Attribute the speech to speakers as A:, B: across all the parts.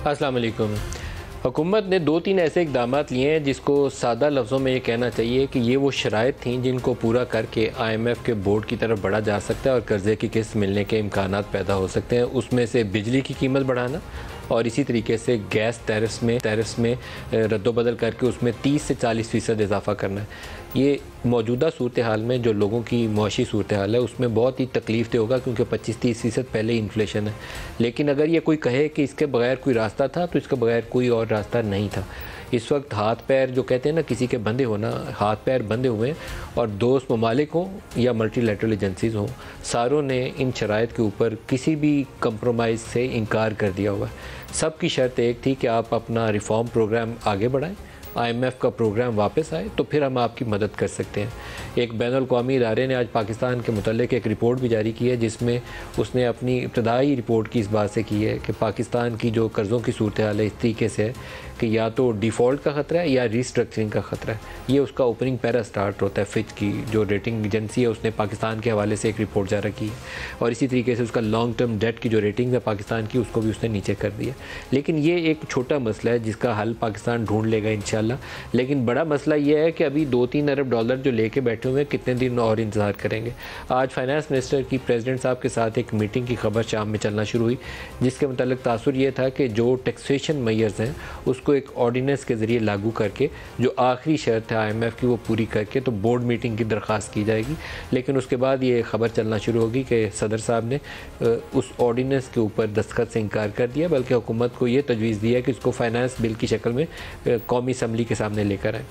A: अस्सलाम वालेकुम। हुकूमत ने 2-3 ऐसे इक़दाम लिए हैं जिसको सादा लफ्ज़ों में ये कहना चाहिए कि ये वो शराइत थी जिनको पूरा करके IMF के बोर्ड की तरफ बढ़ा जा सकता है और कर्ज़े की किस्त मिलने के इम्कानात पैदा हो सकते हैं। उसमें से बिजली की कीमत बढ़ाना और इसी तरीके से गैस टैरिफ्स में रद्दोबदल करके उसमें 30 से 40% इजाफ़ा करना है। ये मौजूदा सूरत हाल में जो लोगों की मुआशी सूरत हाल है उसमें बहुत ही तकलीफ़ दे होगा, क्योंकि 25-30% पहले इन्फ्लेशन है। लेकिन अगर ये कोई कहे कि इसके बगैर कोई रास्ता था, तो इसके बगैर कोई और रास्ता नहीं था। इस वक्त हाथ पैर जो कहते हैं ना, किसी के बंधे होना, हाथ पैर बंधे हुए हैं और दोस्त ममालिक हों या मल्टीलैटरल एजेंसीज़ हों, सारों ने इन शराइत के ऊपर किसी भी कंप्रोमाइज़ से इनकार कर दिया हुआ है। सबकी शर्त एक थी कि आप अपना रिफॉर्म प्रोग्राम आगे बढ़ाएं, IMF का प्रोग्राम वापस आए तो फिर हम आपकी मदद कर सकते हैं। एक बैनुल-अक़वामी इदारे ने आज पाकिस्तान के मुतल्लिक़ एक रिपोर्ट भी जारी की है, जिसमें उसने अपनी इब्तदाई रिपोर्ट की इस बात से की है कि पाकिस्तान की जो कर्ज़ों की सूरत हाल है इस तरीके से है कि या तो डिफ़ॉल्ट का ख़तरा है या रीस्ट्रक्चरिंग का ख़तरा है। ये उसका ओपनिंग पैरा स्टार्ट होता है। फिच की जो रेटिंग एजेंसी है उसने पाकिस्तान के हवाले से एक रिपोर्ट जारी की है और इसी तरीके से उसका लॉन्ग टर्म डेट की जो रेटिंग है पाकिस्तान की, उसको भी उसने नीचे कर दिया। लेकिन ये एक छोटा मसला है जिसका हल पाकिस्तान ढूंढ लेगा इंशाल्लाह। लेकिन बड़ा मसला ये है कि अभी 2-3 अरब डॉलर जो लेके बैठे हुए हैं, कितने दिन और इंतज़ार करेंगे। आज फाइनेंस मिनिस्टर की प्रेसिडेंट साहब के साथ एक मीटिंग की खबर शाम में चलना शुरू हुई, जिसके मुतालिक तासुर ये था कि जो टैक्सेशन मेजर्स हैं उसको एक ऑर्डिनेंस के ज़रिए लागू करके जो आखिरी शर्त है IMF की वो पूरी करके तो बोर्ड मीटिंग की दरख्वास्त की जाएगी। लेकिन उसके बाद ये ख़बर चलना शुरू होगी कि सदर साहब ने उस ऑर्डिनेंस के ऊपर दस्तखत से इनकार कर दिया, बल्कि हुकूमत को ये तजवीज़ दी है कि इसको फाइनेंस बिल की शक्ल में कौमी असम्बली के सामने लेकर आए।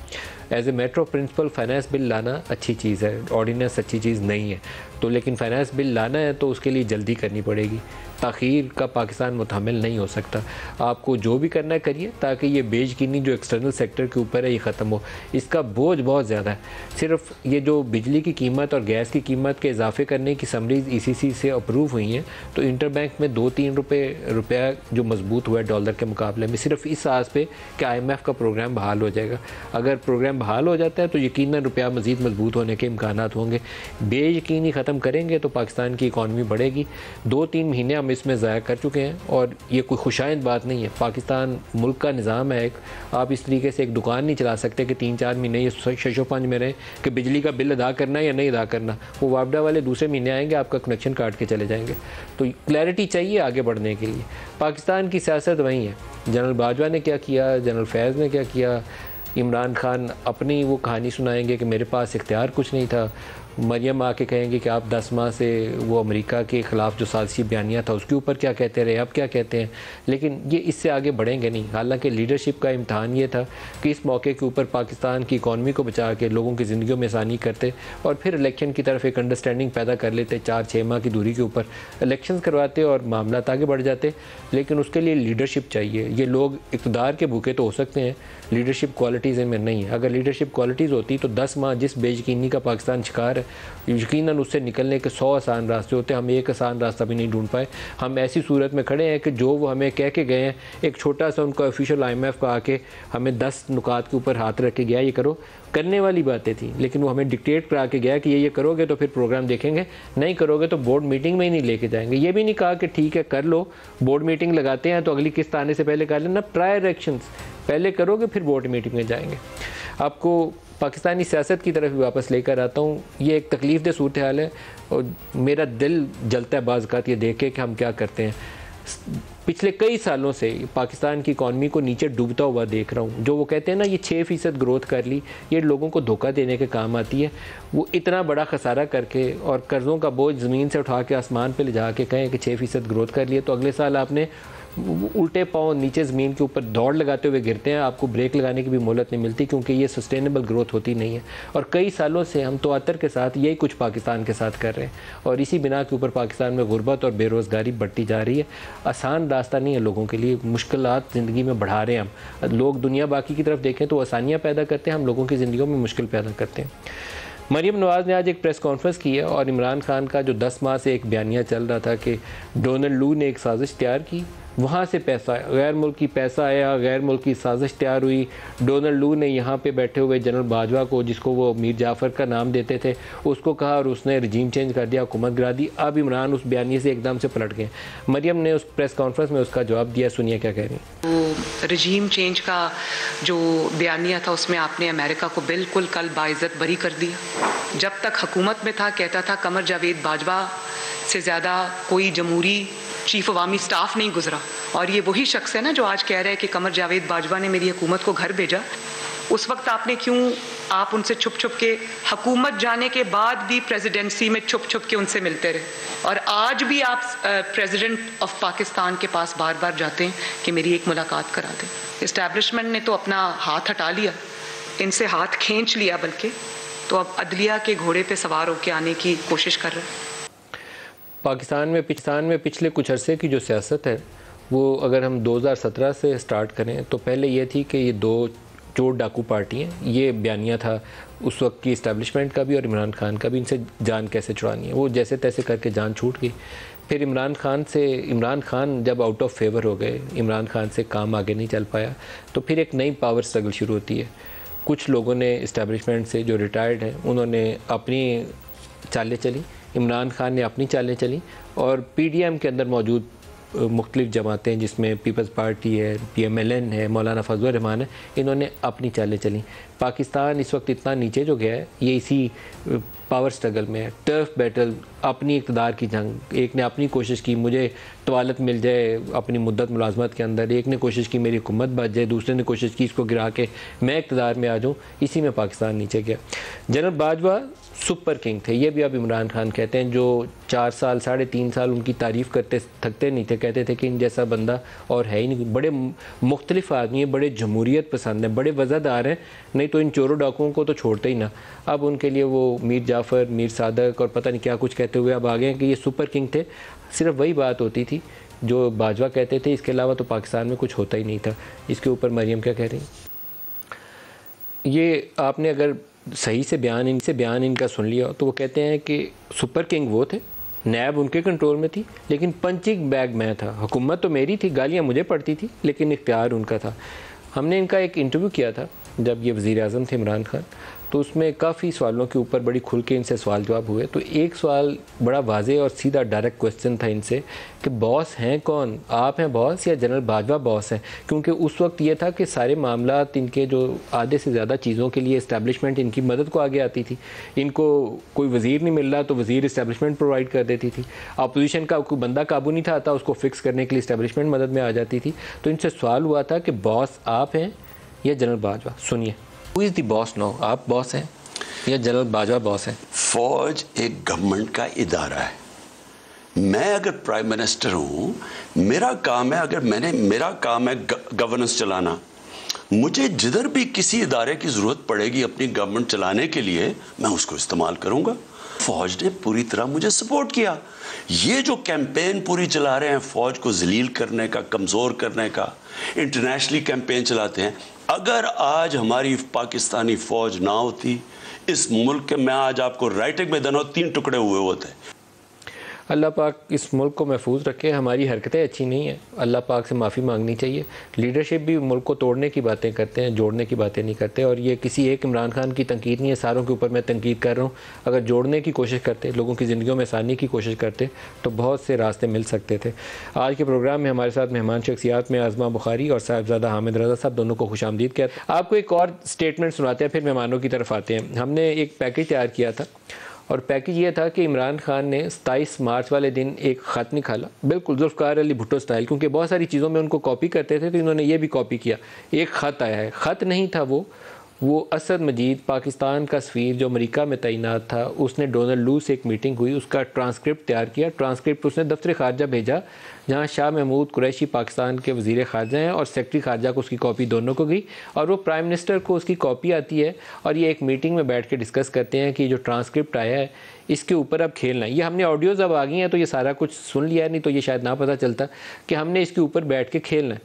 A: As a matter of principle finance bill लाना अच्छी चीज़ है, ऑर्डिनेंस अच्छी चीज़ नहीं है। तो लेकिन फाइनेंस बिल लाना है तो उसके लिए जल्दी करनी पड़ेगी। ताख़ीर का पाकिस्तान मुतहम्मिल नहीं हो सकता। आपको जो भी करना है करिए, ताकि ये बेयकीनी जो एक्सटर्नल सेक्टर के ऊपर है ये ख़त्म हो। इसका बोझ बहुत ज़्यादा है। सिर्फ ये जो बिजली की कीमत और गैस की कीमत के इजाफे करने की समरीज़ ECC से अप्रूव हुई हैं, तो इंटरबैंक में 2-3 रुपया जो मजबूत हुआ है डॉलर के मुकाबले में, सिर्फ इस आस पे कि IMF का प्रोग्राम बहाल हो जाएगा। अगर प्रोग्राम बहाल हो जाता है तो यकीनन रुपया मज़ीद मजबूत होने के इम्कानात होंगे। बेयकीनी ख़त्म करेंगे तो पाकिस्तान की इकॉनमी बढ़ेगी। 2-3 महीने हम इसमें ज़ाया कर चुके हैं और ये कोई खुशाइंद बात नहीं है। पाकिस्तान मुल्क का निज़ाम है एक, आप इस तरीके से एक दुकान नहीं चला सकते कि 3-4 महीने ये शशोपंज में रहें कि बिजली का बिल अदा करना है या नहीं अदा करना। वो वापडा वाले दूसरे महीने आएंगे, आपका कनेक्शन काट के चले जाएंगे। तो क्लैरिटी चाहिए आगे बढ़ने के लिए। पाकिस्तान की सियासत वही है। जनरल बाजवा ने क्या किया, जनरल फैज़ ने क्या किया, इमरान खान अपनी वो कहानी सुनाएंगे कि मेरे पास इख्तियार कुछ नहीं था। मरियम आके कहेंगे कि आप 10 माह से वो अमेरिका के ख़िलाफ़ जो साजिशी बयानिया था उसके ऊपर क्या कहते रहे, अब क्या कहते हैं। लेकिन ये इससे आगे बढ़ेंगे नहीं। हालांकि लीडरशिप का इम्तहान ये था कि इस मौके के ऊपर पाकिस्तान की इकॉनमी को बचा के लोगों की ज़िंदगियों में आसानी करते और फिर इलेक्शन की तरफ एक अंडरस्टैंडिंग पैदा कर लेते। 4-6 माह की दूरी के ऊपर इलेक्शन करवाते और मामला आगे बढ़ जाते। लेकिन उसके लिए लीडरशिप चाहिए। ये लोग इक़्तिदार के भूखे तो हो सकते हैं, लीडरशिप क्वालिटीज़ इनमें नहीं है। अगर लीडरशिप क्वालिटीज़ होती तो 10 माह जिस बेयकीनी का पाकिस्तान शिकार है, यकीनन उससे निकलने के 100 आसान रास्ते होते। हम एक आसान रास्ता भी नहीं ढूंढ पाए। हम ऐसी सूरत में खड़े हैं कि जो वो हमें कह के गए हैं, एक छोटा सा उनका ऑफिशियल IMF का आके हमें 10 नुकात के ऊपर हाथ रख के गया, ये करो, करने वाली बातें थी। लेकिन वो हमें डिक्टेट करा के गया कि ये करोगे तो फिर प्रोग्राम देखेंगे, नहीं करोगे तो बोर्ड मीटिंग में ही नहीं लेके जाएंगे। ये भी नहीं कहा कि ठीक है कर लो, बोर्ड मीटिंग लगाते हैं तो अगली किस्त आने से पहले कर लेना। प्रायर एक्शंस पहले करोगे फिर बोर्ड मीटिंग में जाएंगे। आपको पाकिस्तानी सियासत की तरफ भी वापस लेकर आता हूँ। ये एक तकलीफ़ दे सूरत हाल है और मेरा दिल जलता है बाज़ औक़ात ये देख के कि हम क्या करते हैं। पिछले कई सालों से पाकिस्तान की इकॉनमी को नीचे डूबता हुआ देख रहा हूँ। जो वो कहते हैं ना ये 6% ग्रोथ कर ली, ये लोगों को धोखा देने के काम आती है। वो इतना बड़ा खसारा करके और कर्ज़ों का बोझ ज़मीन से उठा के आसमान पे ले जा के कहें कि 6% ग्रोथ कर लिए, तो अगले साल आपने उल्टे पाँव नीचे ज़मीन के ऊपर दौड़ लगाते हुए गिरते हैं। आपको ब्रेक लगाने की भी मोहलत नहीं मिलती, क्योंकि ये सस्टेनेबल ग्रोथ होती नहीं है। और कई सालों से हम तवातर के साथ यही कुछ पाकिस्तान के साथ कर रहे हैं और इसी बिना के ऊपर पाकिस्तान में गुर्बत और बेरोज़गारी बढ़ती जा रही है। आसान रास्ता नहीं है लोगों के लिए, मुश्किलात ज़िंदगी में बढ़ा रहे हैं हम। लोग दुनिया बाकी की तरफ देखें तो आसानियाँ पैदा करते हैं, हम लोगों की ज़िंदगियों में मुश्किल पैदा करते हैं। मरियम नवाज़ ने आज एक प्रेस कॉन्फ्रेंस की है और इमरान खान का जो 10 माह से एक बयानिया चल रहा था कि डोनाल्ड लू ने एक साजिश तैयार की वहाँ से पैसा आया, गैर मुल्की पैसा आया, गैर मुल्की साजिश तैयार हुई। डोनाल्ड लू ने यहाँ पे बैठे हुए जनरल बाजवा को, जिसको वो मीर जाफ़र का नाम देते थे, उसको कहा और उसने रजीम चेंज कर दिया, हुकूमत गिरा दी। अब इमरान उस बयानी से एकदम से पलट गए। मरियम ने उस प्रेस कॉन्फ्रेंस में उसका जवाब दिया, सुनिए क्या कह रही हैं।
B: रजीम चेंज का जो बयानिया था उसमें आपने अमेरिका को बिल्कुल कल बाइज़्ज़त बरी कर दिया। जब तक हुकूमत में था कहता था कमर जावेद बाजवा से ज़्यादा कोई जमहूरी चीफ अवामी स्टाफ नहीं गुजरा, और ये वही शख्स है ना जो आज कह रहे हैं कि कमर जावेद बाजवा ने मेरी हुकूमत को घर भेजा। उस वक्त आपने क्यों, आप उनसे छुप छुप के, हुकूमत जाने के बाद भी प्रेसिडेंसी में छुप छुप के उनसे मिलते रहे, और आज भी आप प्रेसिडेंट ऑफ पाकिस्तान के पास बार बार जाते हैं कि मेरी एक मुलाकात करा दें। इस्टेब्लिशमेंट ने तो अपना हाथ हटा लिया, इनसे हाथ खींच लिया, बल्कि तो अब अदलिया के घोड़े पे सवार होकर आने की कोशिश कर रहे हैं।
A: पाकिस्तान में पिछले कुछ अरसे की जो सियासत है वो अगर हम 2017 से स्टार्ट करें तो पहले ये थी कि ये दो चोर डाकू पार्टी हैं। ये बयानिया था उस वक्त की इस्टेब्लिशमेंट का भी और इमरान खान का भी, इनसे जान कैसे छुड़ानी है। वो जैसे तैसे करके जान छूट गई। फिर इमरान खान जब आउट ऑफ फेवर हो गए, इमरान खान से काम आगे नहीं चल पाया, तो फिर एक नई पावर स्ट्रगल शुरू होती है। कुछ लोगों ने इस्टेब्लिशमेंट से जो रिटायर्ड हैं उन्होंने अपनी चालें चली, इमरान खान ने अपनी चालें चली, और PDM के अंदर मौजूद मुख्तलिफ जमातें जिसमें पीपल्स पार्टी है, PMLN है, मौलाना फजल रहमान है, इन्होंने अपनी चालें चली। पाकिस्तान इस वक्त इतना नीचे जो गया है ये इसी पावर स्ट्रगल में है। टर्फ बैटल, अपनी इक़्तिदार की जंग। एक ने अपनी कोशिश की मुझे तवालत मिल जाए अपनी मुद्दत मुलाजमत के अंदर, एक ने कोशिश की मेरी हुकूमत बच जाए, दूसरे ने कोशिश की इसको गिरा के मैं इक़्तिदार में आ जाऊँ। इसी में पाकिस्तान नीचे गया। जनरल बाजवा सुपर किंग थे, ये भी अब इमरान खान कहते हैं, जो 4 साल 3.5 साल उनकी तारीफ़ करते थकते नहीं थे। कहते थे कि इन जैसा बंदा और है ही नहीं। बड़े मुख्तलिफ आदमी हैं, बड़े जमहूरियत पसंद हैं, बड़े वज़ादार हैं, नहीं तो इन चोरों डाकुओं को तो छोड़ते ही ना। अब उनके लिए वो मीर जाफ़र, मीर सादक और पता नहीं क्या कुछ कहते हुए अब आ गए हैं कि ये सुपर किंग थे। सिर्फ वही बात होती थी जो बाजवा कहते थे, इसके अलावा तो पाकिस्तान में कुछ होता ही नहीं था। इसके ऊपर मरियम क्या कह रही हैं? ये आपने अगर सही से बयान इनका सुन लिया तो वो कहते हैं कि सुपर किंग वो थे, नैब उनके कंट्रोल में थी, लेकिन पंचिंग बैग मैं था। हुकूमत तो मेरी थी, गालियाँ मुझे पड़ती थी, लेकिन इख्तियार उनका था। हमने इनका एक इंटरव्यू किया था जब ये वज़ीर आज़म थे इमरान खान, तो उसमें काफ़ी सवालों के ऊपर बड़ी खुल के इनसे सवाल जवाब हुए। तो एक सवाल बड़ा वाज़े और सीधा डायरेक्ट क्वेश्चन था इनसे कि बॉस हैं कौन, आप हैं बॉस या जनरल बाजवा बॉस हैं? क्योंकि उस वक्त ये था कि सारे मामलात इनके जो आधे से ज़्यादा चीज़ों के लिए इस्टेब्लिशमेंट इनकी मदद को आगे आती थी। इनको कोई वज़ीर नहीं मिल रहा तो वज़ीर इस्टेब्लिशमेंट प्रोवाइड कर देती थी। अपोजिशन का कोई बंदा काबू नहीं था आता, उसको फिक्स करने के लिए इस्टेब्लिशमेंट मदद में आ जाती थी। तो इनसे सवाल हुआ था कि बॉस आप हैं या जनरल बाजवा? सुनिए। Who is the boss no, आप बॉस हैं या जनरल बाजवा बॉस हैं?
C: फौज एक गवर्नमेंट का इदारा है। मैं अगर प्राइम मिनिस्टर हूँ, मेरा काम है गवर्नेंस चलाना। मुझे जिधर भी किसी इदारे की ज़रूरत पड़ेगी अपनी गवर्नमेंट चलाने के लिए, मैं उसको इस्तेमाल करूँगा। फौज ने पूरी तरह मुझे सपोर्ट किया। ये जो कैंपेन पूरी चला रहे हैं फौज को जलील करने का, कमज़ोर करने का, इंटरनेशनली कैंपेन चलाते हैं। अगर आज हमारी पाकिस्तानी फौज ना होती, इस मुल्क के, मैं आज आपको राइटिंग में देना 3 टुकड़े हुए होते।
A: अल्लाह पाक इस मुल्क को महफूज रखे। हमारी हरकतें अच्छी नहीं हैं, अल्लाह पाक से माफ़ी मांगनी चाहिए। लीडरशिप भी मुल्क को तोड़ने की बातें करते हैं, जोड़ने की बातें नहीं करते। और ये किसी एक इमरान खान की तनकीद नहीं है, सारों के ऊपर मैं तनकीद कर रहा हूँ। अगर जोड़ने की कोशिश करते, लोगों की ज़िंदगियों में आसानी की कोशिश करते तो बहुत से रास्ते मिल सकते थे। आज के प्रोग्राम में हमारे साथ मेहमान शख्सियात में आज़मा बुखारी और साहिबजादा हामिद रज़ा साहब, दोनों को खुशामदीद कहते हैं। आपको एक और स्टेटमेंट सुनाते हैं, फिर मेहमानों की तरफ आते हैं। हमने एक पैकेज तैयार किया था और पैकेज ये था कि इमरान खान ने 27 मार्च वाले दिन एक ख़त निकाला, बिल्कुल जुल्फ़िकार अली भुट्टो स्टाइल, क्योंकि बहुत सारी चीज़ों में उनको कॉपी करते थे तो इन्होंने ये भी कॉपी किया। एक ख़त आया है, ख़त नहीं था वो असद मजीद पाकिस्तान का सफ़ीर जो अमेरिका में तैनात था, उसने डोनाल्ड लू से एक मीटिंग हुई, उसका ट्रांसक्रिप्ट तैयार किया। ट्रांसक्रिप्ट उसने दफ्तर ख़ारजा भेजा, जहाँ शाह महमूद कुरैशी पाकिस्तान के वज़ीर ख़ारजा हैं और सेक्रेटरी ख़ारजा को उसकी कॉपी दोनों को गई, और वो प्राइम मिनिस्टर को उसकी कॉपी आती है। और ये एक मीटिंग में बैठ के डिस्कस करते हैं कि जो ट्रांसक्रिप्ट आया है इसके ऊपर अब खेलना है। ये हमने ऑडियोज़ अब आ गई हैं तो ये सारा कुछ सुन लिया है, नहीं तो ये शायद ना पता चलता कि हमने इसके ऊपर बैठ के खेलना है।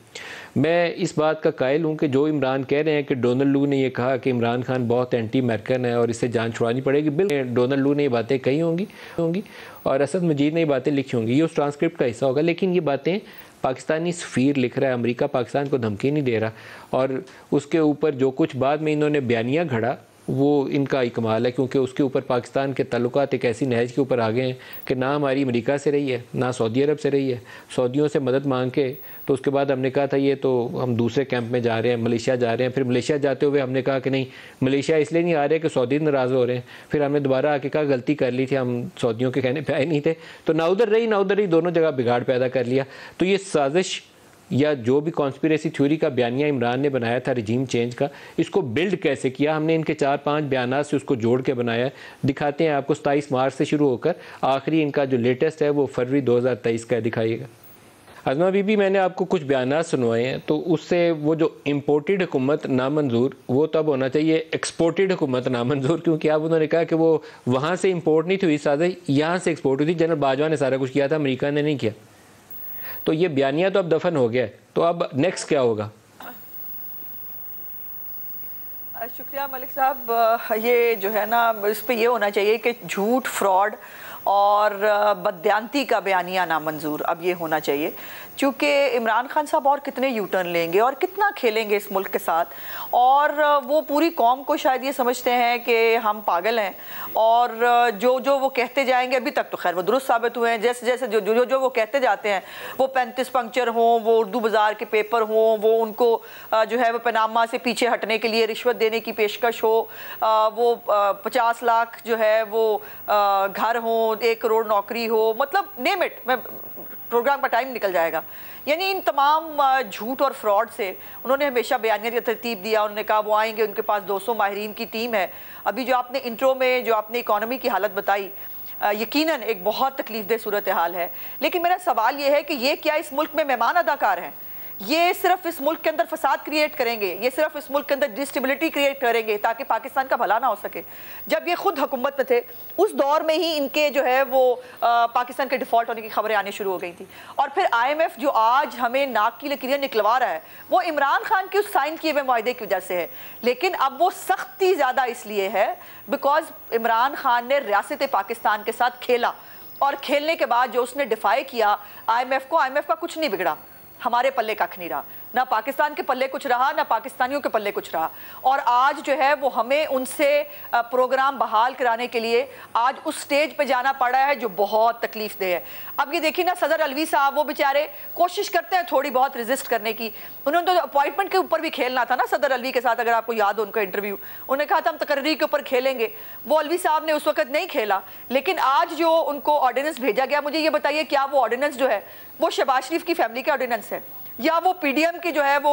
A: मैं इस बात का कायल हूँ कि जो इमरान कह रहे हैं कि डोनाल्ड लू ने ये कहा कि इमरान खान बहुत एंटी अमेरिकन है और इससे जान छुड़ानी पड़ेगी, बिल्कुल डोनाल्ड लू ने ये बातें कही होंगी और असद मजीद ने ये बातें लिखी होंगी, ये उस ट्रांसक्रिप्ट का हिस्सा होगा। लेकिन ये बातें पाकिस्तानी सफ़ीर लिख रहा है अमेरिका पाकिस्तान को धमकी नहीं दे रहा, और उसके ऊपर जो कुछ बाद में इन्होंने बयानिया घड़ा वो इनका ही कमाल है, क्योंकि उसके ऊपर पाकिस्तान के ताल्लुकात एक ऐसी नहज के ऊपर आ गए हैं कि ना हमारी अमेरिका से रही है ना सऊदी अरब से रही है। सऊदियों से मदद मांग के तो उसके बाद हमने कहा था ये तो हम दूसरे कैंप में जा रहे हैं, मलेशिया जा रहे हैं। फिर मलेशिया जाते हुए हमने कहा कि नहीं मलेशिया इसलिए नहीं आ रहे कि सऊदी नाराज़ हो रहे हैं। फिर हमने दोबारा आके कहा गलती कर ली थी, हम सऊदियों के कहने पर आए नहीं थे, तो ना उधर रही ना उधर रही, दोनों जगह बिगाड़ पैदा कर लिया। तो ये साजिश या जो भी कॉन्स्पिरेसी थ्योरी का बयानिया इमरान ने बनाया था रिजीम चेंज का, इसको बिल्ड कैसे किया, हमने इनके 4-5 बयानात से उसको जोड़ के बनाया है। दिखाते हैं आपको 27 मार्च से शुरू होकर आखिरी इनका जो लेटेस्ट है वो फरवरी 2023 का दिखाइएगा। अज़मा बीबी, मैंने आपको कुछ बयानात सुनवाए हैं, तो उससे वो जो इम्पोर्टेड हुकूमत नामंजूर, वो तब होना चाहिए एक्सपोर्टेड हुकूमत नामंजूर, क्योंकि अब उन्होंने कहा कि वो वहाँ से इम्पोर्ट नहीं थी साजिश, यहाँ से एक्सपोर्ट हुई थी। जनरल बाजवा ने सारा कुछ किया था, अमेरिका ने नहीं किया। तो ये बयानिया तो अब दफन हो गया है, तो अब नेक्स्ट क्या होगा?
D: शुक्रिया मलिक साहब। ये जो है ना, इस पे ये होना चाहिए कि झूठ, फ्रॉड और बदयांती का बयानिया नामंजूर, अब ये होना चाहिए, क्योंकि इमरान खान साहब और कितने यू टर्न लेंगे और कितना खेलेंगे इस मुल्क के साथ। और वो पूरी कौम को शायद ये समझते हैं कि हम पागल हैं, और जो जो वो कहते जाएंगे, अभी तक तो खैर वो दुरुस्त साबित हुए हैं, जैसे जैसे जो जो जो वो कहते जाते हैं, वो 35 पंक्चर हों, वो उर्दू बाज़ार के पेपर हों, वो उनको जो है वो पनामा से पीछे हटने के लिए रिश्वत देने की पेशकश हो, वो 50 लाख जो है वो घर हों, 1 करोड़ नौकरी हो, मतलब नेम इट, मैं प्रोग्राम का टाइम निकल जाएगा। यानी इन तमाम झूठ और फ्रॉड से उन्होंने हमेशा बयानिया की तरतीब दिया। उन्होंने कहा वो आएंगे, उनके पास 200 माहिरीन की टीम है। अभी जो आपने इंट्रो में जो आपने इकॉनमी की हालत बताई, यकीनन एक बहुत तकलीफदेह सूरत हाल है। लेकिन मेरा सवाल ये है कि ये क्या इस मुल्क में मेहमान अदाकार हैं? ये सिर्फ इस मुल्क के अंदर फसाद क्रिएट करेंगे, ये सिर्फ इस मुल्क के अंदर डिस्टेबिलिटी क्रिएट करेंगे ताकि पाकिस्तान का भला ना हो सके। जब ये खुद हुकूमत में थे उस दौर में ही इनके जो है वो पाकिस्तान के डिफ़ॉल्ट होने की खबरें आनी शुरू हो गई थी। और फिर IMF जो आज हमें नाक की लकीरें निकलवा रहा है, वो इमरान खान के उस साइन किए हुए मुआहदे की वजह से है। लेकिन अब वो सख्ती ज़्यादा इसलिए है बिकॉज इमरान खान ने रियासत पाकिस्तान के साथ खेला, और खेलने के बाद जो उसने डिफाई किया IMF का कुछ नहीं बिगड़ा। हमारे पल्ले कख नहीं रहा, ना पाकिस्तान के पल्ले कुछ रहा, ना पाकिस्तानियों के पल्ले कुछ रहा। और आज जो है वो हमें उनसे प्रोग्राम बहाल कराने के लिए आज उस स्टेज पे जाना पड़ा है जो बहुत तकलीफ दे है। अब ये देखिए ना, सदर अलवी साहब वो बेचारे कोशिश करते हैं थोड़ी बहुत रेजिस्ट करने की। उन्होंने तो अपॉइंटमेंट के ऊपर भी खेलना था ना सदर अलवी के साथ, अगर आपको याद हो उनका इंटरव्यू, उन्होंने कहा था हम तकर्री के ऊपर खेलेंगे। वो अलवी साहब ने उस वक्त नहीं खेला। लेकिन आज जो उनको ऑर्डिनेंस भेजा गया, मुझे ये बताइए क्या वो ऑर्डिनेंस जो है वो शहबाज शरीफ की फैमिली का ऑर्डिनेंस है, या वो PDM की जो है वो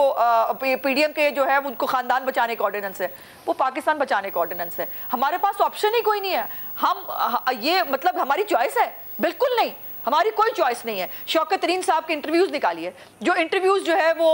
D: PDM के जो है उनको खानदान बचाने का ऑर्डिनेंस है? वो पाकिस्तान बचाने का ऑर्डिनेंस है। हमारे पास ऑप्शन ही कोई नहीं है। हम ये मतलब हमारी चॉइस है? बिल्कुल नहीं, हमारी कोई चॉइस नहीं है। शौकत तरीन साहब के इंटरव्यूज़ निकालिए, जो इंटरव्यूज़ जो है वो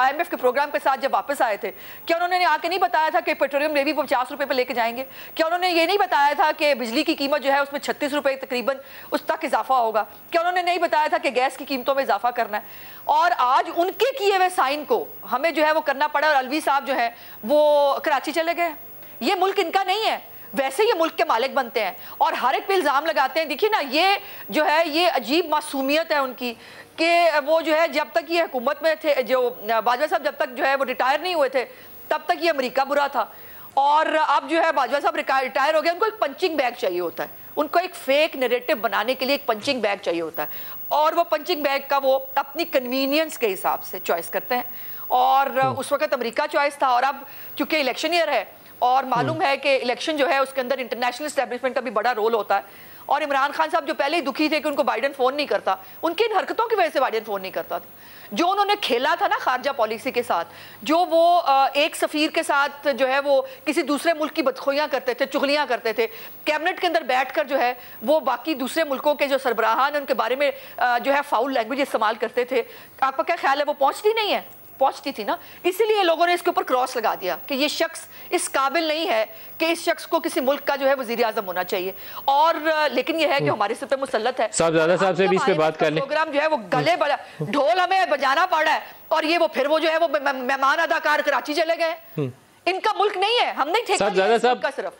D: IMF के प्रोग्राम के साथ जब वापस आए थे, क्या उन्होंने आके नहीं बताया था कि पेट्रोलियम लेवी वो 50 रुपये पर लेके जाएंगे? क्या उन्होंने ये नहीं बताया था कि बिजली की कीमत जो है उसमें 36 रुपये तकरीबन उस तक इजाफा होगा? क्या उन्होंने नहीं बताया था कि गैस की कीमतों में इजाफा करना है? और आज उनके किए हुए साइन को हमें जो है वो करना पड़ा, और अलवी साहब जो है वो कराची चले गए। ये मुल्क इनका नहीं है, वैसे ये मुल्क के मालिक बनते हैं और हर एक पे इल्ज़ाम लगाते हैं। देखिए ना, ये जो है ये अजीब मासूमियत है उनकी कि वो जो है जब तक ये हुकूमत में थे, जो बाजवा साहब जब तक जो है वो रिटायर नहीं हुए थे, तब तक ये अमेरिका बुरा था। और अब जो है बाजवा साहब रिटायर हो गए, उनको एक पंचिंग बैग चाहिए होता है, उनको एक फेक नैरेटिव बनाने के लिए एक पंचिंग बैग चाहिए होता है, और वो पंचिंग बैग का वो अपनी कन्वीनियंस के हिसाब से चॉइस करते हैं। और उस वक्त अमेरिका चॉइस था, और अब चूँकि इलेक्शन ईयर है और मालूम है कि इलेक्शन जो है उसके अंदर इंटरनेशनल एस्टेब्लिशमेंट का भी बड़ा रोल होता है। और इमरान खान साहब जो पहले ही दुखी थे कि उनको बाइडेन फ़ोन नहीं करता, उनकी इन हरकतों की वजह से बाइडेन फ़ोन नहीं करता था। जो उन्होंने खेला था ना खारजा पॉलिसी के साथ, जो वो एक सफ़ीर के साथ जो है वो किसी दूसरे मुल्क की बदखोइयाँ करते थे, चुगलियाँ करते थे, कैबिनेट के अंदर बैठ कर जो है वो बाकी दूसरे मुल्कों के जो सरबराहान उनके बारे में जो है फाउल लैंग्वेज इस्तेमाल करते थे। आपका क्या ख्याल है वो पहुँचती नहीं है? पहुंचती थी ना, इसीलिए लोगों ने इसके ऊपर क्रॉस लगा दिया कि ये शख्स इस काबिल नहीं है कि इस शख्स को किसी मुल्क का जो है वजीर आजम होना चाहिए। और लेकिन ये है कि हमारे सिर पे मुसल्लत है।
A: साहब से भी इस पे बात कर लें।
D: प्रोग्राम जो है वो गले बजा ढोल हमें बजाना पड़ा है, और ये वो फिर वो जो है वो मेहमान अदाकार कराची चले गए। इनका मुल्क नहीं है, हम नहीं ठेका
A: साहब
D: का सिर्फ।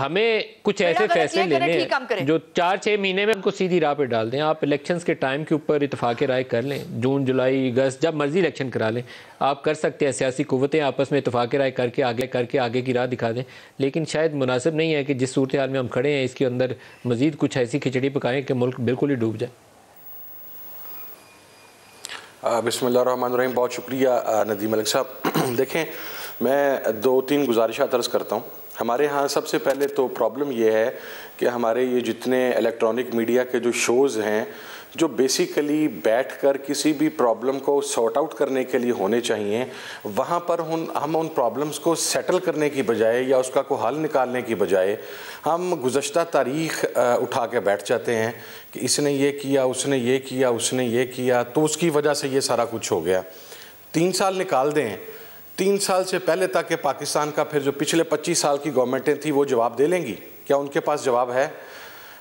A: हमें कुछ ऐसे फैसले लेने हैं जो 4-6 महीने में उनको सीधी राह पे डाल दें। आप इलेक्शंस के टाइम के ऊपर इत्तेफाक राय कर लें, जून जुलाई अगस्त जब मर्जी इलेक्शन करा लें, आप कर सकते हैं। सियासी कुव्वतें आपस में इत्तेफाक राय करके आगे की राह दिखा दें, लेकिन शायद मुनासिब नहीं है कि जिस सूरत हाल में हम खड़े हैं इसके अंदर मजीद कुछ ऐसी खिचड़ी पकाएं कि मुल्क बिल्कुल ही डूब जाए।
E: बिस्मिल्लाहिर्रहमानिर्रहीम। बहुत शुक्रिया नदीम मलिक साहब। देखें, मैं 2-3 गुजारिशात अर्ज़ करता हूँ। हमारे यहाँ सबसे पहले तो प्रॉब्लम ये है कि हमारे ये जितने इलेक्ट्रॉनिक मीडिया के जो शोज़ हैं, जो बेसिकली बैठकर किसी भी प्रॉब्लम को सॉर्ट आउट करने के लिए होने चाहिए, वहाँ पर हम उन प्रॉब्लम्स को सेटल करने की बजाय या उसका को हल निकालने की बजाय हम गुज़श्ता तारीख़ उठा के बैठ जाते हैं कि इसने ये किया, उसने ये किया, उसने ये किया, तो उसकी वजह से ये सारा कुछ हो गया। 3 साल निकाल दें, 3 साल से पहले तक के पाकिस्तान का फिर जो पिछले 25 साल की गवर्नमेंटें थी वो जवाब दे लेंगी? क्या उनके पास जवाब है?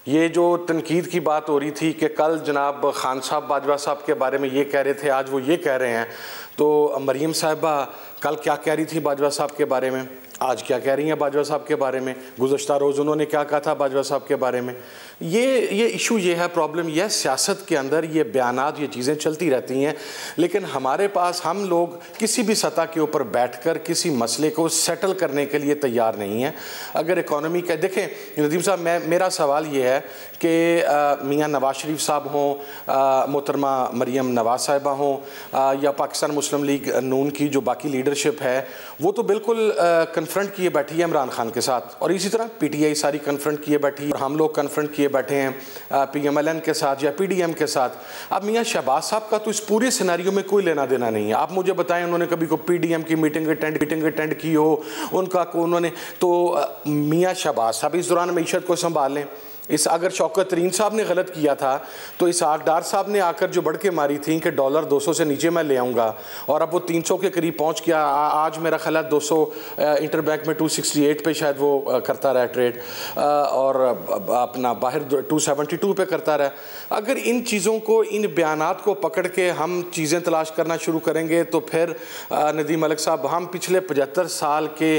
E: ये जो तनकीद की बात हो रही थी कि कल जनाब खान साहब बाजवा साहब के बारे में ये कह रहे थे, आज वो ये कह रहे हैं, तो मरीम साहिबा कल क्या कह रही थी बाजवा साहब के बारे में, आज क्या कह रही हैं बाजवा साहब के बारे में, गुज़श्ता रोज़ उन्होंने क्या कहा था बाजवा साहब के बारे में। ये इशू ये है, प्रॉब्लम यह सियासत के अंदर ये बयानात, ये चीज़ें चलती रहती हैं, लेकिन हमारे पास हम लोग किसी भी सतह के ऊपर बैठकर किसी मसले को सेटल करने के लिए तैयार नहीं हैं। अगर इकॉनमी का देखें नदीम साहब, मेरा सवाल ये है कि मियाँ नवाज शरीफ साहब हों, मोहतरमा मरीम नवाज साहिबा हों, या पाकिस्तान मुस्लिम लीग नून की जो बाकी लीडरशिप है, वो तो बिल्कुल कन्फ्रंट किए बैठी है इमरान खान के साथ, और इसी तरह PTI सारी कन्फ्रंट किए बैठी है, और हम लोग कन्फ्रंट किए बैठे हैं PMLN के साथ या PDM के साथ। अब मियाँ शहबाज साहब का तो इस पूरे सिनेरियो में कोई लेना देना नहीं है। आप मुझे बताएं, उन्होंने कभी को PDM की मीटिंग अटेंड की हो, उनका को उन्होंने तो मियाँ शहबाज साहब इस दौरान मईशत को संभाल लें। इस अगर शौकत तरीन साहब ने गलत किया था तो इसहाक डार साहब ने आकर जो बढ़ के मारी थी कि डॉलर 200 से नीचे मैं ले आऊँगा, और अब वो 300 के करीब पहुँच गया। आज मेरा ख्याल है 200 इंटरबैंक में 268 पे शायद वो करता रहा ट्रेड, और अपना बाहर 272 पे करता रहा। अगर इन चीज़ों को, इन बयानात को पकड़ के हम चीज़ें तलाश करना शुरू करेंगे तो फिर नदीम मलिक साहब हम पिछले 75 साल के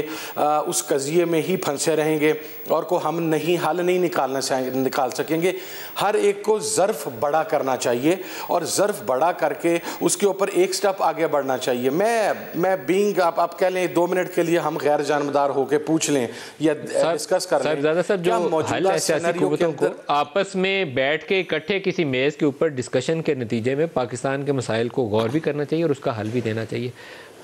E: उस कज़िये में ही फंसे रहेंगे और को हम हल नहीं निकाल सकेंगे। हर एक को ज़र्फ़ बड़ा करना चाहिए और ज़र्फ़ बड़ा करके उसके ऊपर एक स्टेप आगे बढ़ना चाहिए। मैं बीइंग आप कह लें 2 मिनट के लिए हम गैर जानबदार होकर पूछ लें या डिस्कस कर लें,
A: जो मौजूदा सियासी कुव्वतों को आपस में बैठ के इकट्ठे किसी मेज़ के ऊपर डिस्कशन के नतीजे में पाकिस्तान के मसाइल को गौर भी करना चाहिए और उसका हल भी देना चाहिए।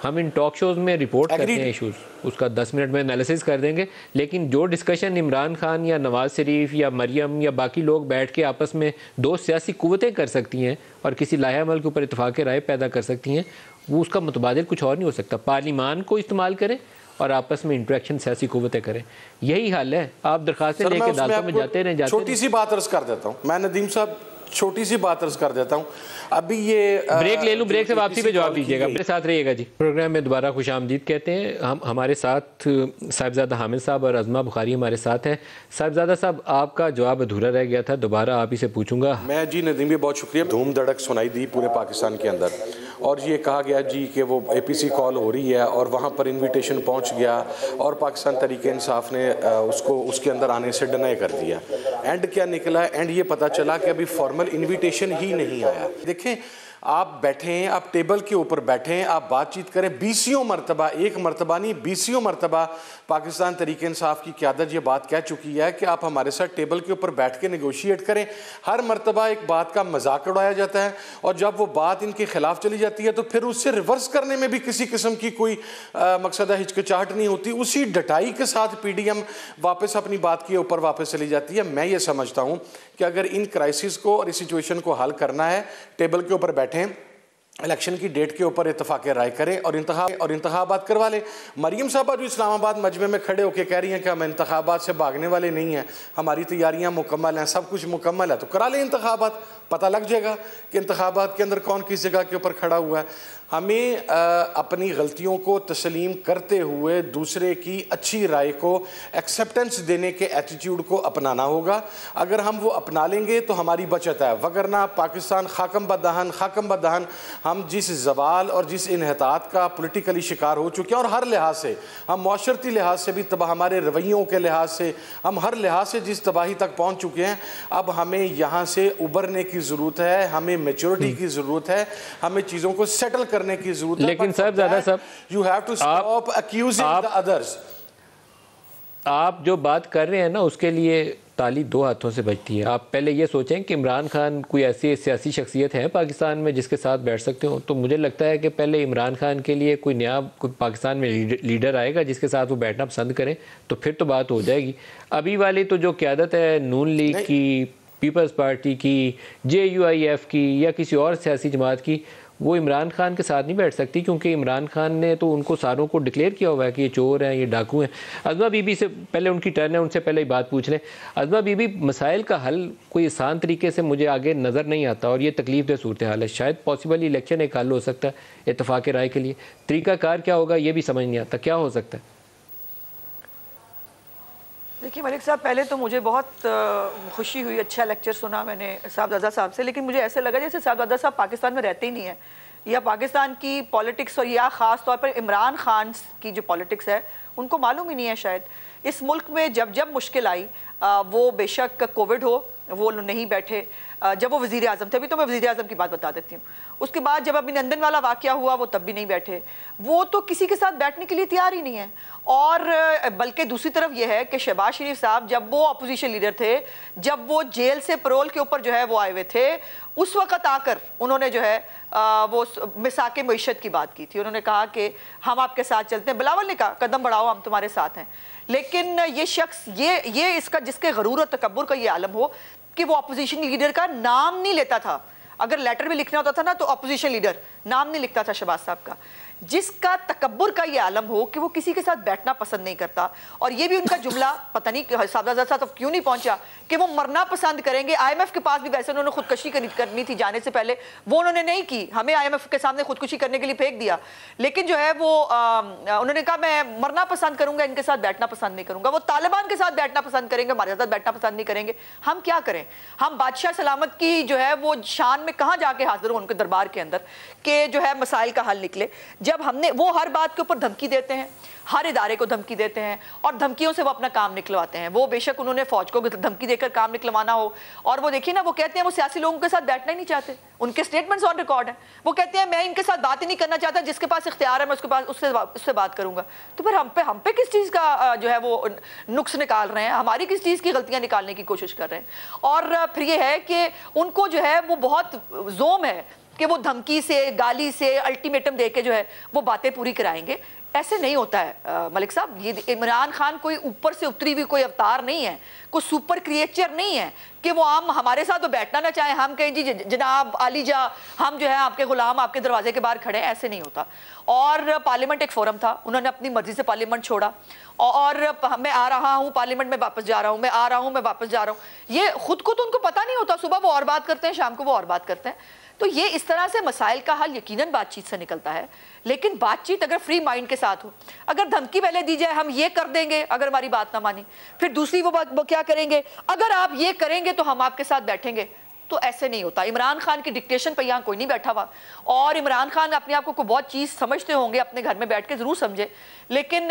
A: हम इन टॉक शोज़ में रिपोर्ट करते हैं इशूज़, उसका 10 मिनट में एनालिसिस कर देंगे, लेकिन जो डिस्कशन इमरान खान या नवाज़ शरीफ या मरियम या बाकी लोग बैठ के आपस में 2 सियासी कुव्वतें कर सकती हैं और किसी लाहे अमल के ऊपर इत्तेफाक राय पैदा कर सकती हैं, वो उसका मुतबादिल कुछ और नहीं हो सकता। पार्लिमान को इस्तेमाल करें और आपस में इंटरेक्शन सियासी कुव्वतें करें, यही हल है। आप दरखास्तें लेके अदालतों में जाते रहें।
E: छोटी सी बात अर्ज़ कर देता हूँ मैं नदीम साहब, छोटी सी बात अर्ज़ कर देता हूँ। अभी ये
A: ब्रेक ले लूँ, ब्रेक से वापसी पे जवाब दीजिएगा, मेरे साथ रहिएगा जी। प्रोग्राम में दोबारा खुशामदीद कहते हैं। हमारे साथ साहिबजादा हामिद साहब और अज़मा बुखारी हमारे साथ हैं। साहिबजादा साहब, आपका जवाब अधूरा रह गया था, दोबारा आप ही से पूछूंगा।
E: मैं जी नदीम भी बहुत शुक्रिया। धूम धड़क सुनाई दी पूरे पाकिस्तान के अंदर, और ये कहा गया जी कि वो APC कॉल हो रही है और वहाँ पर इन्विटेशन पहुँच गया और पाकिस्तान तहरीक इंसाफ ने उसको उसके अंदर आने से डिनाई कर दिया। एंड क्या निकला? एंड ये पता चला कि अभी फॉर्मल इन्विटेशन ही नहीं आया। देखें, आप बैठें, आप टेबल के ऊपर बैठें, आप बातचीत करें। 20 मरतबा, एक मरतबा नहीं 20 मरतबा पाकिस्तान तहरीक इंसाफ की क़यादत ये बात कह चुकी है कि आप हमारे साथ टेबल के ऊपर बैठ के नेगोशिएट करें। हर मरतबा एक बात का मजाक उड़ाया जाता है और जब वो बात इनके खिलाफ चली जाती है तो फिर उससे रिवर्स करने में भी किसी किस्म की कोई मकसद हिचकिचाहट नहीं होती। उसी डटाई के साथ PDM वापस अपनी बात के ऊपर वापस चली जाती है। मैं ये समझता हूँ कि अगर इन क्राइसिस को और इस सिचुएशन को हल करना है, टेबल के ऊपर बैठें, इलेक्शन की डेट के ऊपर इत्तफाक राय करें और इंतखाबात करवा लें। मरीम साहबा जो इस्लामाबाद मजमे में खड़े होकर कह रही हैं कि हम इंतखाबात से भागने वाले नहीं हैं, हमारी तैयारियां मुकम्मल हैं, सब कुछ मुकम्मल है, तो करा लें इंतखाबात। पता लग जाएगा कि इंतखाबात के अंदर कौन किस जगह के ऊपर खड़ा हुआ है। हमें अपनी गलतियों को तस्लीम करते हुए दूसरे की अच्छी राय को एक्सेप्टेंस देने के एटीट्यूड को अपनाना होगा। अगर हम वो अपना लेंगे तो हमारी बचत है, वगरना पाकिस्तान खाकम बदहन हम जिस जवाल और जिस इन्हतात का पोलिटिकली शिकार हो चुके हैं, और हर लिहाज से हम माशरती लिहाज से भी तबाह, हमारे रवैयों के लिहाज से हम हर लिहाज से जिस तबाही तक पहुँच चुके हैं, अब हमें यहाँ से उबरने की ज़रूरत है, हमें मेच्योरिटी की ज़रूरत है, हमें चीज़ों को सेटल करने की जरूरत है।
A: लेकिन साहब
E: you have to stop accusing the others.
A: आप जो बात कर रहे हैं ना, उसके लिए ताली दो हाथों से बजती है। आप पहले ये सोचें कि इमरान खान कोई ऐसी सियासी शख्सियत है पाकिस्तान में जिसके साथ बैठ सकते हो, तो मुझे लगता है कि पहले इमरान खान के लिए कोई नया पाकिस्तान में लीडर आएगा जिसके साथ वो बैठना पसंद करें, तो फिर तो बात हो जाएगी। अभी वाली तो जो क़यादत है नून लीग की, पीपल्स पार्टी की, JUIF की या किसी और सियासी जमात की, वो इमरान खान के साथ नहीं बैठ सकती, क्योंकि इमरान खान ने तो उनको सारों को डिक्लेयर किया हुआ है कि ये चोर हैं, ये डाकू हैं। अज़मा बीबी से पहले उनकी टर्न है, उनसे पहले ही बात पूछ लें। अज़मा बीबी, मसाइल का हल कोई आसान तरीके से मुझे आगे नज़र नहीं आता, और ये तकलीफ दह सूरत हाल है। शायद पॉसिबल इलेक्शन एक हल हो सकता है इत्तफाक़ राय के लिए, तरीक़ाकार क्या होगा ये भी समझ नहीं आता, क्या हो सकता है?
D: देखिए मलिक साहब, पहले तो मुझे बहुत खुशी हुई, अच्छा लेक्चर सुना मैंने साहबजादा साहब से, लेकिन मुझे ऐसे लगा जैसे साहबजादा साहब पाकिस्तान में रहते ही नहीं है, या पाकिस्तान की पॉलिटिक्स और या ख़ास तौर पर इमरान खान की जो पॉलिटिक्स है उनको मालूम ही नहीं है। शायद इस मुल्क में जब जब मुश्किल आई, वो बेशक कोविड हो, वो नहीं बैठे। जब वो वज़ीर आज़म थे, अभी तो मैं वज़ीर आज़म की बात बता देती हूँ, उसके बाद जब अभिनंदन वाला वाक़या हुआ वो तब भी नहीं बैठे। वो तो किसी के साथ बैठने के लिए तैयार ही नहीं है। और बल्कि दूसरी तरफ ये है कि शहबाज शरीफ साहब जब वो अपोजिशन लीडर थे, जब वो जेल से पैरोल के ऊपर जो है वो आए हुए थे, उस वक़्त आकर उन्होंने जो है वो मिसाके मईशत की बात की थी। उन्होंने कहा कि हम आपके साथ चलते हैं। बिलावल ने कहा कदम बढ़ाओ, हम तुम्हारे साथ हैं। लेकिन ये शख्स, ये इसका जिसके गरूर और तकब्बुर का ये आलम हो कि वो अपोजिशन लीडर का नाम नहीं लेता था। अगर लेटर में लिखना होता था ना तो अपोजिशन लीडर नाम नहीं लिखता था शहबाज साहब का। जिसका तकब्बुर का ये आलम हो कि वो किसी के साथ बैठना पसंद नहीं करता। और ये भी उनका जुमला, पता नहीं साहबजादा साहब क्यों नहीं पहुंचा, कि वो मरना पसंद करेंगे। IMF के पास भी वैसे उन्होंने खुदकुशी करनी थी जाने से पहले, वो उन्होंने नहीं की, हमें IMF के सामने खुदकुशी करने के लिए फेंक दिया। लेकिन जो है वो उन्होंने कहा मैं मरना पसंद करूंगा, इनके साथ बैठना पसंद नहीं करूंगा। वो तालिबान के साथ बैठना पसंद करेंगे, हमारे साथ बैठना पसंद नहीं करेंगे। हम क्या करें? हम बादशाह सलामत की जो है वो शान में कहाँ जाके हाजिर हो उनके दरबार के अंदर कि जो है मसाइल का हल निकले। जब हमने, वो हर बात के ऊपर धमकी देते हैं, हर इदारे को धमकी देते हैं और धमकियों से वो अपना काम निकलवाते हैं। वो बेशक उन्होंने फौज को धमकी देकर काम निकलवाना हो, और वो देखिए ना, वो कहते हैं वो सियासी लोगों के साथ बैठना ही नहीं चाहते। उनके स्टेटमेंट्स ऑन रिकॉर्ड हैं, वो कहते हैं मैं इनके साथ बात ही नहीं करना चाहता, जिसके पास इख्तियार है मैं उसके पास उससे बात करूंगा। तो फिर हम पे किस चीज़ का जो है वो नुक्स निकाल रहे हैं, हमारी किस चीज़ की गलतियां निकालने की कोशिश कर रहे हैं। और फिर ये है कि उनको जो है वो बहुत जोम है कि वो धमकी से, गाली से, अल्टीमेटम दे के जो है वो बातें पूरी कराएंगे। ऐसे नहीं होता है मलिक साहब। ये इमरान खान कोई ऊपर से उतरी हुई कोई अवतार नहीं है, कोई सुपर क्रिएचर नहीं है कि वो हम हमारे साथ तो बैठना ना चाहे, हम कहें जी जनाब आली जा, हम जो है आपके गुलाम, आपके दरवाजे के बाहर खड़े हैं। ऐसे नहीं होता। और पार्लियामेंट एक फोरम था, उन्होंने अपनी मर्जी से पार्लियामेंट छोड़ा, और मैं आ रहा हूँ पार्लियामेंट में वापस जा रहा हूँ, मैं आ रहा हूँ मैं वापस जा रहा हूँ। ये खुद को तो उनको पता नहीं होता, सुबह वो और बात करते हैं, शाम को वो और बात करते हैं। तो ये इस तरह से मसाइल का हल यकीनन बातचीत से निकलता है। लेकिन बातचीत अगर फ्री माइंड के साथ हो, अगर धमकी पहले दी जाए हम ये कर देंगे अगर हमारी बात ना मानी, फिर दूसरी वो क्या करेंगे, अगर आप ये करेंगे तो हम आपके साथ बैठेंगे, तो ऐसे नहीं होता। इमरान खान की डिक्टेशन पर यहाँ कोई नहीं बैठा हुआ, और इमरान खान अपने आप को कोई बहुत चीज़ समझते होंगे, अपने घर में बैठ के ज़रूर समझे, लेकिन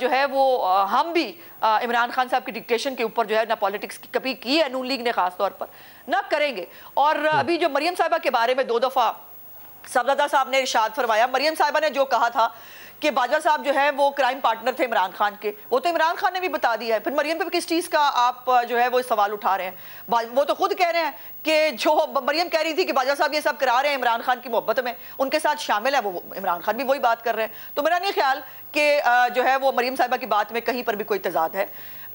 D: जो है वो हम भी इमरान खान साहब की डिक्टेशन के ऊपर जो है ना पॉलिटिक्स कभी की है नून लीग ने ख़ास तौर पर, ना करेंगे। और अभी जो मरियम साहिबा के बारे में 2 दफ़ा साहबजादा साहब ने इरशाद फरमाया, मरियम साहिबा ने जो कहा था कि बाजवा साहब जो है वो क्राइम पार्टनर थे इमरान खान के, वो तो इमरान खान ने भी बता दिया है। फिर मरियम पे किस चीज़ का आप जो है वो सवाल उठा रहे हैं? वो तो खुद कह रहे हैं कि जो मरियम कह रही थी कि बाजवा साहब ये सब करा रहे हैं इमरान खान की मोहब्बत में, उनके साथ शामिल है, वो इमरान खान भी वही बात कर रहे हैं। तो मेरा नहीं ख्याल कि जो है वो मरियम साहिबा की बात में कहीं पर भी कोई तजाद है।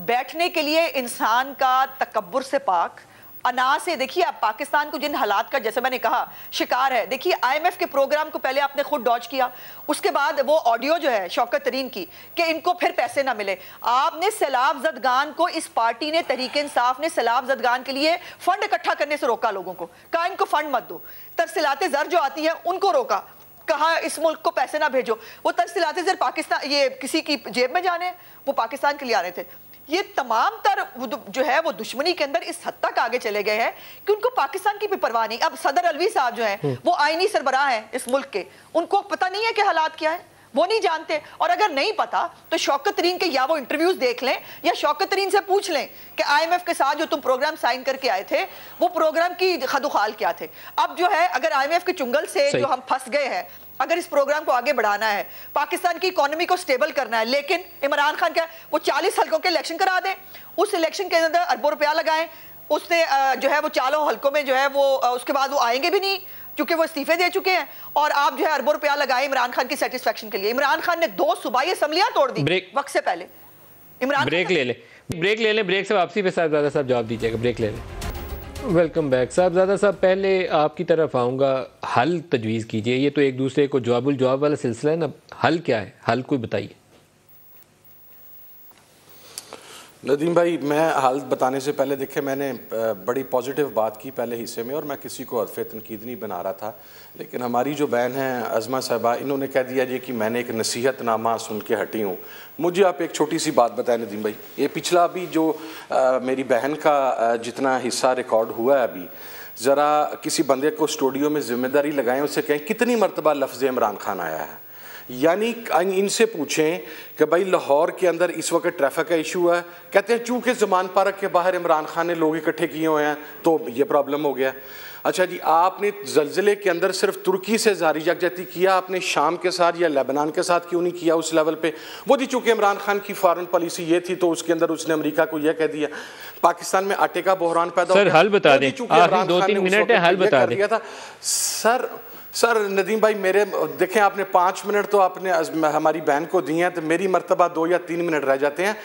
D: बैठने के लिए इंसान का तकब्बुर से पाक अना से देखिए, आप पाकिस्तान को जिन हालात का, जैसे मैंने कहा, शिकार है। देखिए IMF के प्रोग्राम को पहले आपने खुद डॉज किया, उसके बाद वो ऑडियो जो है शौकत तरीन की कि इनको फिर पैसे ना मिले, आपने सैलाब ज़दगान को, इस पार्टी ने, तहरीक इंसाफ ने सैलाब ज़दगान के लिए फंड इकट्ठा करने से रोका लोगों को, कहा इनको फंड मत दो। तरसीलाते ज़र जो आती हैं उनको रोका, कहा इस मुल्क को पैसे ना भेजो। वो तरसीलाते ज़र पाकिस्तान, ये किसी की जेब में जाने, वो पाकिस्तान के लिए आ रहे थे। ये तमाम तर जो है वो दुश्मनी के अंदर इस हद तक आगे चले गए हैं कि उनको पाकिस्तान की भी परवाह नहीं। अब सदर अलवी साहब जो हैं वो आईनी सरबराह हैं इस मुल्क के, उनको पता नहीं है कि हालात क्या है, वो नहीं जानते। और अगर नहीं पता तो शौकत तरीन के या वो इंटरव्यूज देख लें या शौकत तरीन से पूछ लें कि IMF के साथ जो तुम प्रोग्राम साइन करके आए थे वो प्रोग्राम की खदुखाल क्या थे। अब जो है अगर IMF के चुंगल से जो हम फंस गए हैं, अगर इस प्रोग्राम को आगे बढ़ाना है, पाकिस्तान की इकोनॉमी को स्टेबल करना है, लेकिन इमरान खान क्या, वो 40 हल्कों के इलेक्शन करा दें, उस इलेक्शन के अंदर अरबों रुपया लगाएं, उसने जो है वो 4 हल्कों में जो है वो उसके बाद वो आएंगे भी नहीं क्योंकि वो इस्तीफे दे चुके हैं, और आप जो है अरबों रुपया लगाए इमरान खान की सेटिस्फेक्शन के लिए। इमरान खान ने 2 सूबाई असेंबलियां तोड़ दी वक्त से पहले। इमरान
A: ब्रेक ले लें, ब्रेक से वापसी पे साहबजादा साहब जवाब दीजिएगा, ब्रेक ले लें। वेलकम बैक साहबजादा साहब, पहले आपकी तरफ आऊँगा, हल तजवीज़ कीजिए। ये तो एक दूसरे को जवाबुल जवाब वाला सिलसिला है ना, हल क्या है, हल कोई बताइए।
E: नदीम भाई, मैं हाल बताने से पहले देखिए मैंने बड़ी पॉजिटिव बात की पहले हिस्से में, और मैं किसी को हरफ़े तनकीद नहीं बना रहा था, लेकिन हमारी जो बहन है अज़मा साहबा, इन्होंने कह दिया जी कि मैंने एक नसीहतनामा सुन के हटी हूँ। मुझे आप एक छोटी सी बात बताएं नदीम भाई, ये पिछला अभी जो मेरी बहन का जितना हिस्सा रिकॉर्ड हुआ है अभी, ज़रा किसी बंदे को स्टूडियो में ज़िम्मेदारी लगाएं, उससे कहें कितनी मरतबा लफ्ज़ इमरान खान आया है, यानी इनसे पूछें कि भाई लाहौर के अंदर इस वक्त ट्रैफिक का इशू है, कहते हैं चूँकि ज़मान पार्क के बाहर इमरान खान ने लोग इकट्ठे किए हुए हैं तो ये प्रॉब्लम हो गया। अच्छा जी, आपने ज़लज़ले के अंदर सिर्फ तुर्की से जारी यकजहती किया, आपने शाम के साथ या लेबनान के साथ क्यों नहीं किया उस लेवल पे? वो जी चूँकि इमरान खान की फॉरेन पॉलिसी ये थी तो उसके अंदर उसने अमेरिका को यह कह दिया। पाकिस्तान में आटे का बहरान पैदा हो गया।
A: सर हल बता दें, आखिरी 2-3 मिनट है, हल बता दें।
E: सर नदीम भाई, मेरे देखें आपने 5 मिनट तो आपने हमारी बहन को दिए हैं, तो मेरी मर्तबा 2 या 3 मिनट रह जाते हैं।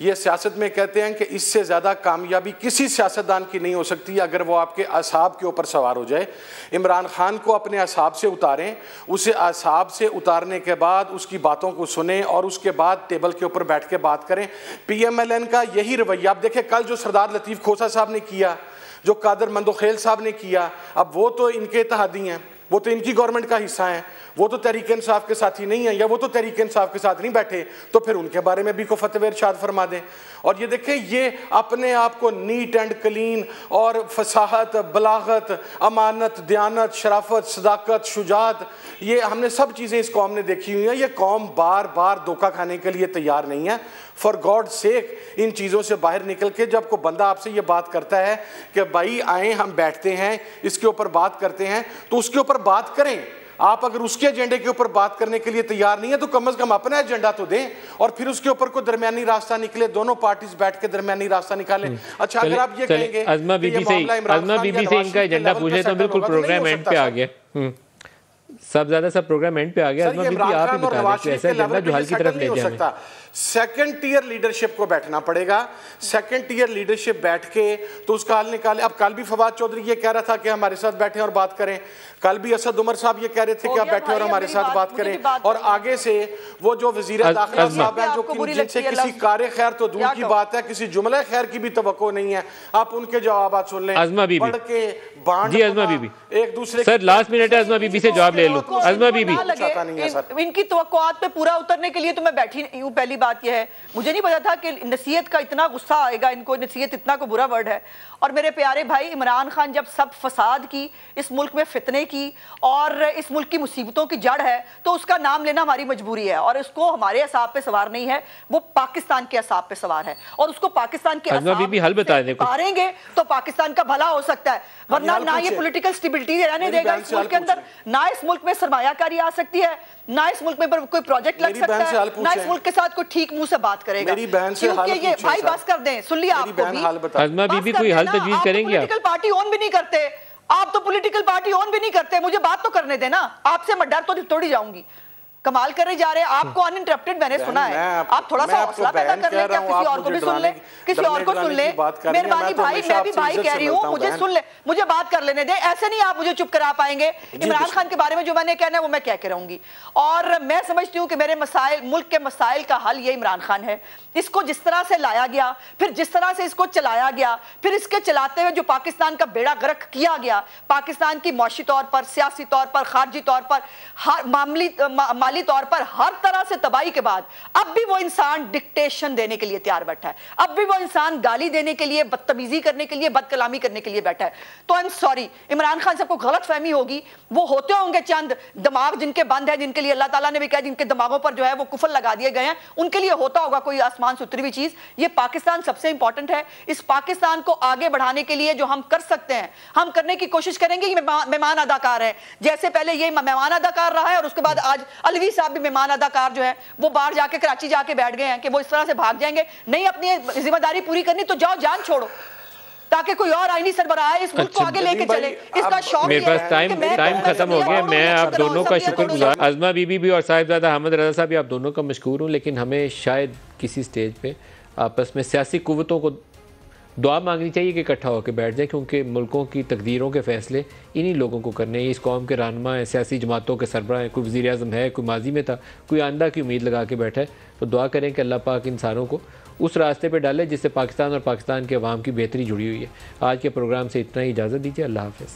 E: ये सियासत में कहते हैं कि इससे ज़्यादा कामयाबी किसी सियासतदान की नहीं हो सकती अगर वो आपके असाब के ऊपर सवार हो जाए। इमरान खान को अपने असाब से उतारें, उसे असाब से उतारने के बाद उसकी बातों को सुनें और उसके बाद टेबल के ऊपर बैठ के बात करें। PMLN का यही रवैया आप देखें, कल जो सरदार लतीफ़ खोसा साहब ने किया, जो कादर मंदोखेल साहब ने किया, अब वो तो इनके इत्तेहादी हैं, वो तो इनकी गवर्नमेंट का हिस्सा है, वो तो तहरीक इंसाफ के साथी नहीं है, या वो तो तहरीक इंसाफ के साथ नहीं बैठे, तो फिर उनके बारे में भी को फतवे इरशाद फरमा दें। और ये देखें, ये अपने आप को नीट एंड क्लीन और फसाहत, बलागत, अमानत, दयानत, शराफत, सदाकत, शुजात, ये हमने सब चीज़ें इस कौम ने देखी हुई हैं। ये कौम बार बार धोखा खाने के लिए तैयार नहीं है। फॉर गॉड सेक, इन चीज़ों से बाहर निकल के जब कोई बंदा आपसे ये बात करता है कि भाई आए हम बैठते हैं इसके ऊपर बात करते हैं, तो उसके ऊपर बात करें। आप अगर उसके एजेंडे के ऊपर बात करने के लिए तैयार नहीं है तो कम से कम अपना एजेंडा तो दें और फिर उसके ऊपर कोई दरमियानी रास्ता निकले, दोनों पार्टीज बैठ के दरमियानी रास्ता निकालें। अच्छा, अगर आप ये कहेंगे
A: अज़मा बीबी से इनका एजेंडा पूछे तो बिल्कुल प्रोग्राम एंड पे आ गया। सब ज्यादा सब प्रोग्राम एंड पे आ गया। अज़मा बीबी आप ही बता दें ऐसा एजेंडा जो हल की तरफ ले जाए।
E: सेकंड टियर लीडरशिप को बैठना पड़ेगा। सेकंड टियर लीडरशिप बैठ के तो उसका हल निकाले। अब कल भी फवाद चौधरी ये कह रहा था कि हमारे साथ बैठे और बात करें, कल भी असद उमर साहब ये कह रहे थे कि आप बैठे और हमारे साथ बात करें, और आगे से वो जो वज़ीर दाखिला साहब हैं जो जिनसे किसी कार्य खैर तो दूर की बात है, किसी जुमले खैर की भी तवक्को नहीं है, आप उनके जवाब सुन लें।
A: अज़मा बीबी
E: पढ़ के बांट
A: जी, अज़मा बीबी
E: एक दूसरे
A: सर लास्ट मिनट है, अज़मा बीबी से जवाब ले लो। अज़मा बीबी
D: इनकी तवक्कुआत पे पूरा उतरने के लिए तो मैं बैठी हूँ। पहली बात यह है, मुझे नहीं पता था कि नसीहत का इतना गुस्सा आएगा इनको, नसीहत इतना को बुरा वर्ड है। और मेरे प्यारे भाई, इमरान खान जब सब फसाद की, इस मुल्क में फितने की और इस मुल्क की मुसीबतों की जड़ है, तो उसका नाम लेना हमारी मजबूरी है और उसको हमारे असाब पे सवार नहीं है, वो पाकिस्तान के असाब पे सवार है और उसको पाकिस्तान के मारेंगे तो पाकिस्तान का भला हो सकता है, वरना ना ये पॉलिटिकल स्टेबिलिटी रहने देगा इस मुल्क के अंदर, ना इस मुल्क में सरमायाकारी आ सकती है, ना इस मुल्क में कोई प्रोजेक्ट लग सकता है, ना इस मुल्क के साथ कोई ठीक मुंह से बात करेगा।
E: मेरी बहन से हाल
D: ये भाई बस कर दें, सुन लिया आपको भी।
A: अज़मा बीबी कोई हल तजवीज़ करेंगे?
D: पॉलिटिकल पार्टी ऑन भी नहीं करते आप, तो पॉलिटिकल पार्टी ऑन भी नहीं करते, मुझे बात तो करने देना, आपसे मैं डर तो थोड़ी जाऊंगी। कमाल करने जा रहे हैं। आपको अनइंटरप्टेड मैंने सुना है, आप थोड़ा सा हौसला पैदा कर लें, क्या किसी और को भी सुन ले, किसी और को सुन ले। मेहरबानी भाई, मैं भी भाई कह रही हूँ, मुझे सुन ले, मुझे बात कर लेने दे। ऐसे नहीं आप मुझे चुप करा पाएंगे। इमरान खान के बारे में जो मैंने कहना है वो मैं कह के रहूंगी, और मैं समझती हूँ कि मेरे मसाइल, मुल्क के मसाइल का हल ये इमरान खान है। इसको जिस तरह से लाया गया, फिर जिस तरह से इसको चलाया गया, फिर इसके चलाते हुए जो पाकिस्तान का बेड़ा गर्क किया गया, पाकिस्तान की माशी तौर पर, सियासी तौर पर, खारजी तौर पर, माली तौर पर हर तरह से तबाही के बाद अब भी वो इंसान डिक्टेशन देने के लिए तैयार बैठा है। अब भी वो इंसान गाली देने के लिए, बदतमीजी करने के लिए, बदकलामी करने के लिए बैठा है। तो I am sorry, Imran Khan सबको गलत फहमी होगी, वो होते होंगे चंद दिमाग जिनके बंद है, जिनके लिए अल्लाह ताला ने भी कहा जिनके दिमागों पर जो है वो कुफल लगा दिए गए हैं, उनके लिए होता होगा कोई आसमान से उतरी हुई चीज। ये पाकिस्तान सबसे इंपॉर्टेंट है। इस पाकिस्तान को आगे बढ़ाने के लिए जो हम कर सकते हैं, हम करने की कोशिश करेंगे। ये मेहमान अदाकार है, जैसे पहले ये मेहमान अदाकार रहा है और उसके बाद आज अलवी साहब भी मेहमान अदाकार जो है वो बाहर जाके कराची जाके बैठ गए हैं कि वो इस तरह से भाग जाएंगे। नहीं, अपनी जिम्मेदारी पूरी करनी तो जाओ, जान छोड़ो, ताकि कोई और आईनी सरबराह है इस मुल्क को आगे लेके चले। इसका शौक
A: मेरे पास टाइम खत्म हो गया। मैं आप दोनों का शुक्रगुजार, आजमा बीबी भी और साहिबजादा अहमद रजा साहब भी, आप दोनों का मशकूर हूँ। लेकिन हमें शायद किसी स्टेज पे आपस में सियासी कुव्वतों को दुआ मांगनी चाहिए कि इकट्ठा होकर बैठ जाए, क्योंकि मुल्कों की तकदीरों के फैसले इन्हीं लोगों को करने हैं। इस कौम के रहनुमा हैं, सियासी जमातों के सरबराह हैं, कोई वज़ीर आज़म है, कोई माजी में था, कोई आंदा की उम्मीद लगा के बैठा है। तो दुआ करें कि अल्लाह पाक इंसानों को उस रास्ते पे डाले जिससे पाकिस्तान और पाकिस्तान के अवाम की बेहतरी जुड़ी हुई है। आज के प्रोग्राम से इतना ही, इजाज़त दीजिए, अल्लाह हाफ़िज़।